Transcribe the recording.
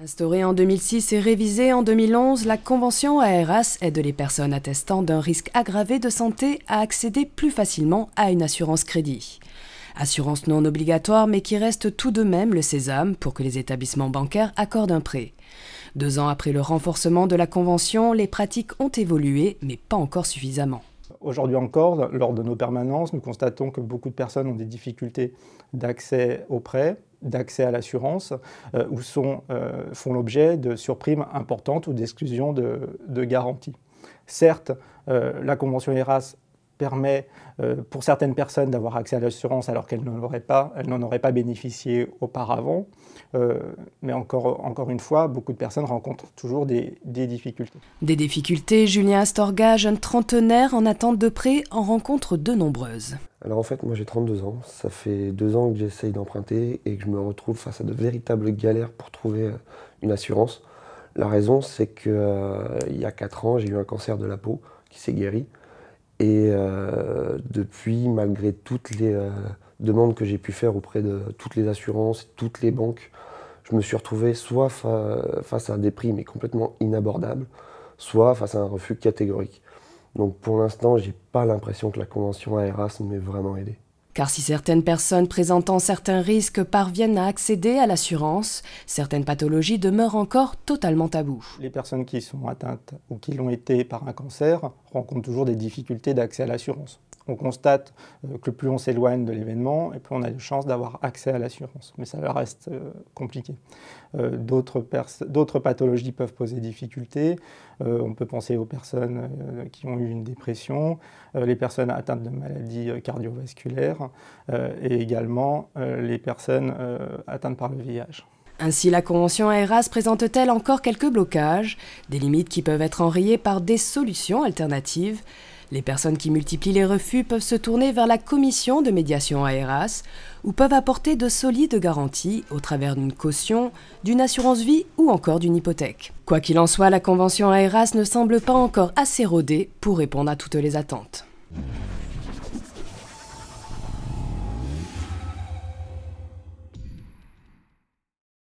Instaurée en 2006 et révisée en 2011, la convention AERAS aide les personnes attestant d'un risque aggravé de santé à accéder plus facilement à une assurance crédit. Assurance non obligatoire mais qui reste tout de même le sésame pour que les établissements bancaires accordent un prêt. 2 ans après le renforcement de la convention, les pratiques ont évolué mais pas encore suffisamment. Aujourd'hui encore, lors de nos permanences, nous constatons que beaucoup de personnes ont des difficultés d'accès aux prêts, d'accès à l'assurance, ou font l'objet de surprimes importantes ou d'exclusions de garanties. Certes, la convention AERAS permet pour certaines personnes d'avoir accès à l'assurance alors qu'elles n'en auraient pas bénéficié auparavant. Mais encore une fois, beaucoup de personnes rencontrent toujours des difficultés. Des difficultés, Julien Astorga, jeune trentenaire en attente de prêt, en rencontre de nombreuses. Alors en fait, moi j'ai 32 ans, ça fait 2 ans que j'essaye d'emprunter et que je me retrouve face à de véritables galères pour trouver une assurance. La raison, c'est qu'il y a 4 ans, j'ai eu un cancer de la peau qui s'est guéri. Et depuis, malgré toutes les demandes que j'ai pu faire auprès de toutes les assurances, toutes les banques, je me suis retrouvé soit face à des prix mais complètement inabordables, soit face à un refus catégorique. Donc pour l'instant, j'ai pas l'impression que la convention AERAS m'ait vraiment aidé. Car si certaines personnes présentant certains risques parviennent à accéder à l'assurance, certaines pathologies demeurent encore totalement taboues. Les personnes qui sont atteintes ou qui l'ont été par un cancer rencontrent toujours des difficultés d'accès à l'assurance. On constate que plus on s'éloigne de l'événement et plus on a de chances d'avoir accès à l'assurance. Mais ça reste compliqué. D'autres pathologies peuvent poser difficulté. On peut penser aux personnes qui ont eu une dépression, les personnes atteintes de maladies cardiovasculaires et également les personnes atteintes par le VIH. Ainsi, la convention AERAS présente-t-elle encore quelques blocages, des limites qui peuvent être enrayées par des solutions alternatives. Les personnes qui multiplient les refus peuvent se tourner vers la commission de médiation AERAS ou peuvent apporter de solides garanties au travers d'une caution, d'une assurance vie ou encore d'une hypothèque. Quoi qu'il en soit, la convention AERAS ne semble pas encore assez rodée pour répondre à toutes les attentes.